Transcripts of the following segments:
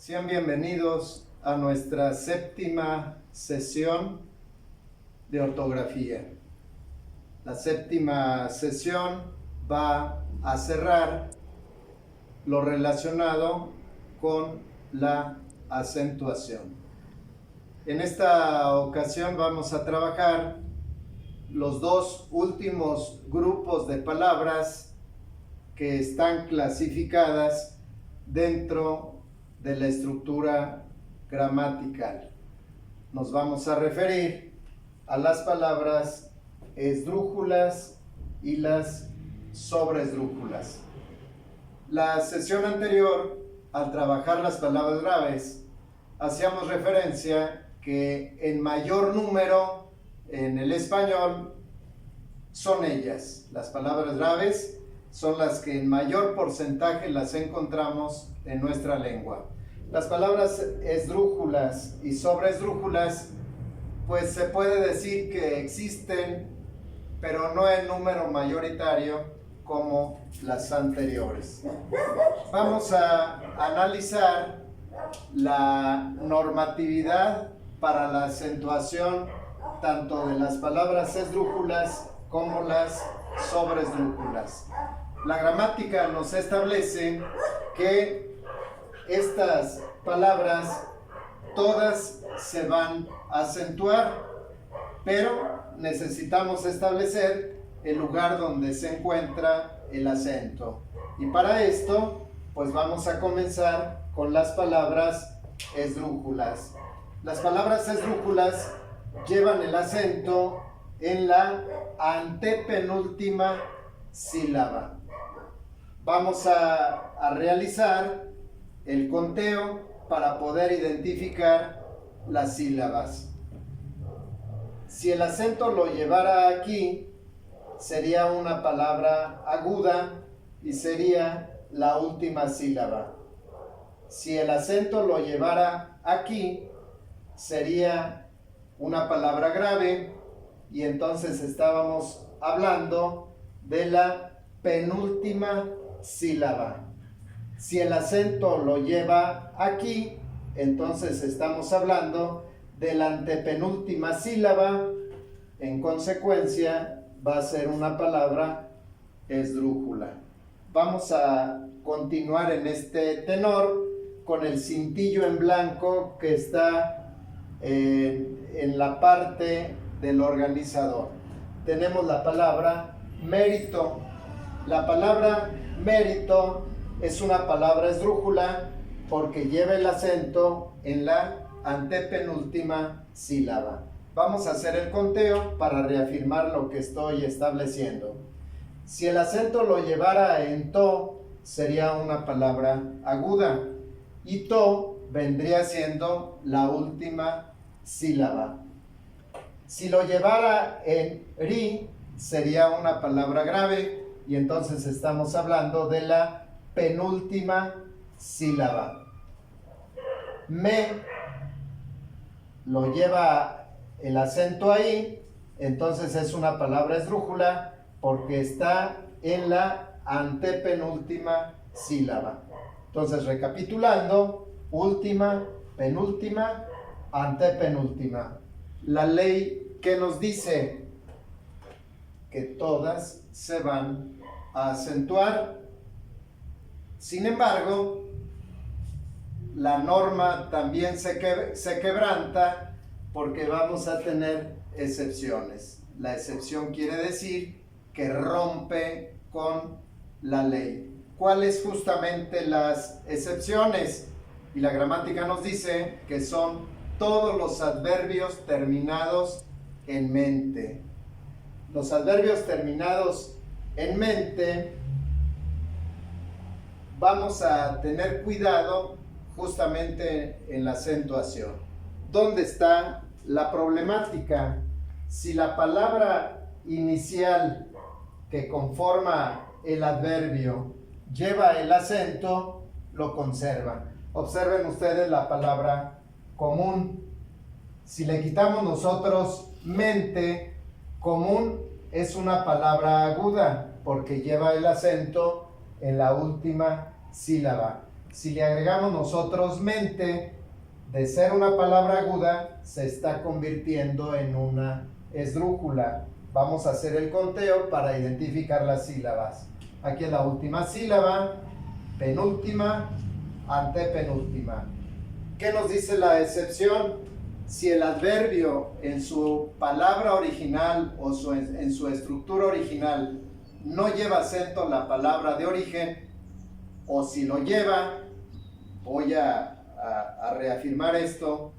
Sean bienvenidos a nuestra séptima sesión de ortografía. La séptima sesión va a cerrar lo relacionado con la acentuación. En esta ocasión vamos a trabajar los dos últimos grupos de palabras que están clasificadas dentro de la estructura gramatical. Nos vamos a referir a las palabras esdrújulas y las sobresdrújulas. La sesión anterior, al trabajar las palabras graves, hacíamos referencia que en mayor número en el español son ellas. Las palabras graves son las que en mayor porcentaje las encontramos en nuestra lengua. Las palabras esdrújulas y sobresdrújulas, pues se puede decir que existen, pero no en número mayoritario como las anteriores. Vamos a analizar la normatividad para la acentuación tanto de las palabras esdrújulas como las sobresdrújulas. La gramática nos establece que estas palabras todas se van a acentuar, pero necesitamos establecer el lugar donde se encuentra el acento. Y para esto, pues vamos a comenzar con las palabras esdrújulas. Las palabras esdrújulas llevan el acento en la antepenúltima sílaba. Vamos a realizar el conteo para poder identificar las sílabas. Si el acento lo llevara aquí, sería una palabra aguda y sería la última sílaba. Si el acento lo llevara aquí, sería una palabra grave y entonces estábamos hablando de la penúltima sílaba. Si el acento lo lleva aquí, entonces estamos hablando de la antepenúltima sílaba. En consecuencia, va a ser una palabra esdrújula. Vamos a continuar en este tenor con el cintillo en blanco que está en la parte del organizador. Tenemos la palabra mérito. La palabra mérito es una palabra esdrújula porque lleva el acento en la antepenúltima sílaba. Vamos a hacer el conteo para reafirmar lo que estoy estableciendo. Si el acento lo llevara en to, sería una palabra aguda y to vendría siendo la última sílaba. Si lo llevara en ri, sería una palabra grave y entonces estamos hablando de la penúltima sílaba. Me lo lleva el acento ahí, entonces es una palabra esdrújula porque está en la antepenúltima sílaba. Entonces, recapitulando, última, penúltima, antepenúltima. La ley que nos dice que todas se van a acentuar. Sin embargo, la norma también se quebranta porque vamos a tener excepciones. La excepción quiere decir que rompe con la ley. ¿Cuáles justamente las excepciones? Y la gramática nos dice que son todos los adverbios terminados en mente. Los adverbios terminados en mente, vamos a tener cuidado justamente en la acentuación. ¿Dónde está la problemática? Si la palabra inicial que conforma el adverbio lleva el acento, lo conserva. Observen ustedes la palabra común. Si le quitamos nosotros mente, común es una palabra aguda porque lleva el acento en la última sílaba. Si le agregamos nosotros mente, de ser una palabra aguda, se está convirtiendo en una esdrújula. Vamos a hacer el conteo para identificar las sílabas. Aquí es la última sílaba, penúltima, antepenúltima. ¿Qué nos dice la excepción? Si el adverbio en su palabra original o en su estructura original no lleva acento en la palabra de origen, o si lo lleva, voy a reafirmar esto,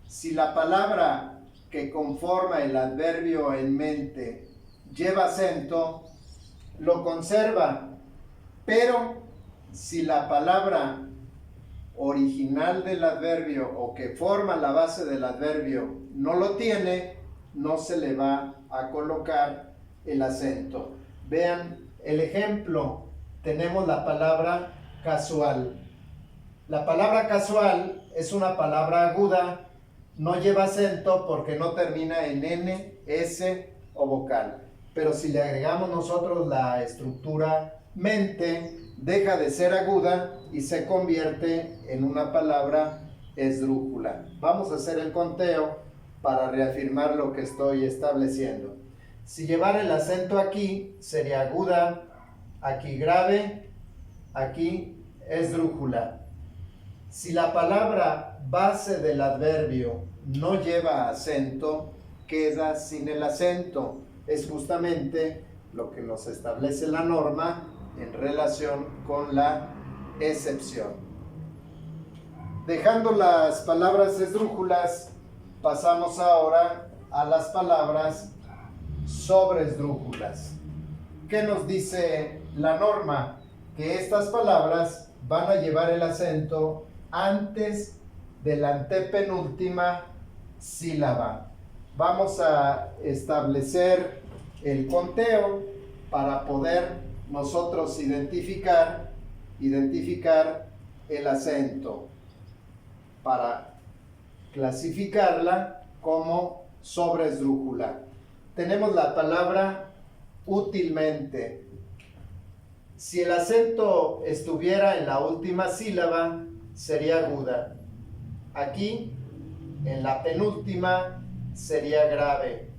si la palabra que conforma el adverbio en mente lleva acento, lo conserva, pero si la palabra original del adverbio o que forma la base del adverbio no lo tiene, no se le va a colocar el acento. Vean el ejemplo, tenemos la palabra casual. La palabra casual es una palabra aguda, no lleva acento porque no termina en N, S o vocal. Pero si le agregamos nosotros la estructura mente, deja de ser aguda y se convierte en una palabra esdrújula. Vamos a hacer el conteo para reafirmar lo que estoy estableciendo. Si llevara el acento aquí, sería aguda, aquí grave, aquí esdrújula. Si la palabra base del adverbio no lleva acento, queda sin el acento. Es justamente lo que nos establece la norma en relación con la excepción. Dejando las palabras esdrújulas, pasamos ahora a las palabras sobresdrújulas. ¿Qué nos dice la norma? Que estas palabras van a llevar el acento antes de la antepenúltima sílaba. Vamos a establecer el conteo para poder nosotros identificar el acento, para clasificarla como sobresdrújula. Tenemos la palabra útilmente. Si el acento estuviera en la última sílaba, sería aguda. Aquí, en la penúltima, sería grave.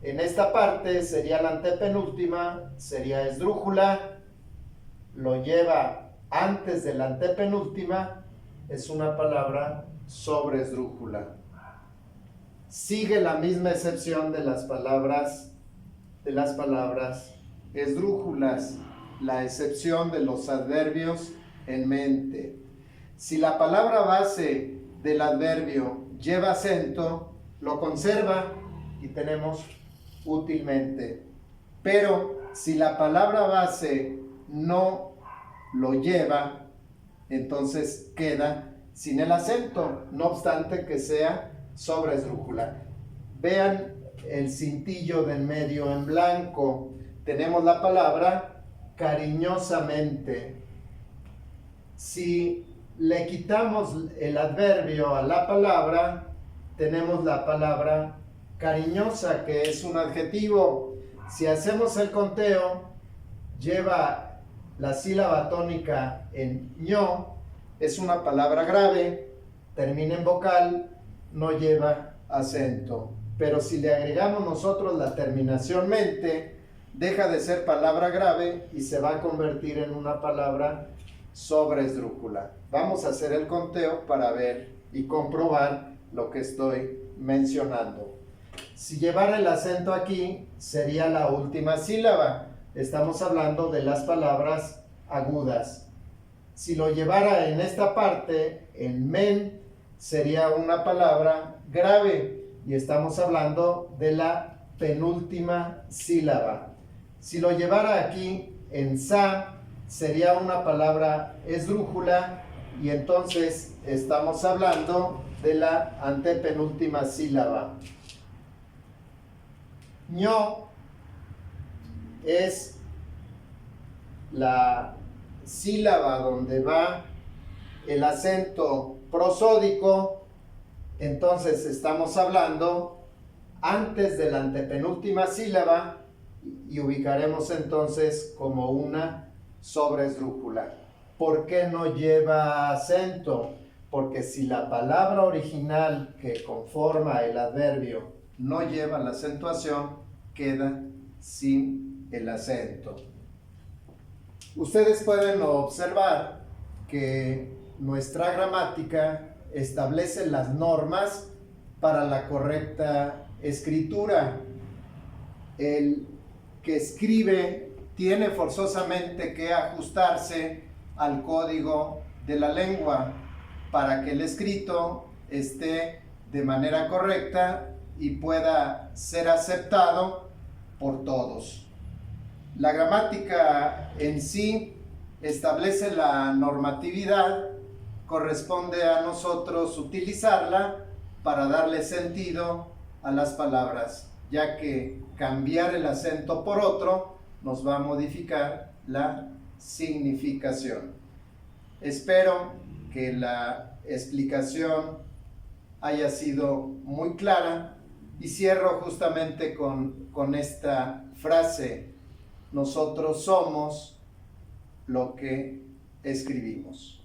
En esta parte sería la antepenúltima, sería esdrújula. Lo lleva antes de la antepenúltima, es una palabra sobresdrújula. Sigue la misma excepción de las palabras esdrújulas, la excepción de los adverbios en mente. Si la palabra base del adverbio lleva acento, lo conserva y tenemos útilmente. Pero si la palabra base no lo lleva, entonces queda sin el acento, no obstante que sea sobresdrújula. Vean el cintillo del medio en blanco. Tenemos la palabra cariñosamente. Si le quitamos el adverbio a la palabra, tenemos la palabra cariñosa, que es un adjetivo. Si hacemos el conteo, lleva la sílaba tónica en ño, es una palabra grave, termina en vocal, no lleva acento. Pero si le agregamos nosotros la terminación mente, deja de ser palabra grave y se va a convertir en una palabra sobresdrújula. Vamos a hacer el conteo para ver y comprobar lo que estoy mencionando. Si llevara el acento aquí, sería la última sílaba. Estamos hablando de las palabras agudas. Si lo llevara en esta parte, en men, sería una palabra grave y estamos hablando de la penúltima sílaba. Si lo llevara aquí en sa, sería una palabra esdrújula y entonces estamos hablando de la antepenúltima sílaba. ño es la sílaba donde va el acento prosódico, entonces estamos hablando antes de la antepenúltima sílaba y ubicaremos entonces como una sobresdrújula. ¿Por qué no lleva acento? Porque si la palabra original que conforma el adverbio no lleva la acentuación, queda sin el acento. Ustedes pueden observar que nuestra gramática establece las normas para la correcta escritura. El que escribe tiene forzosamente que ajustarse al código de la lengua para que el escrito esté de manera correcta y pueda ser aceptado por todos. La gramática en sí establece la normatividad, corresponde a nosotros utilizarla para darle sentido a las palabras, ya que cambiar el acento por otro nos va a modificar la significación. Espero que la explicación haya sido muy clara y cierro justamente con esta frase: nosotros somos lo que escribimos.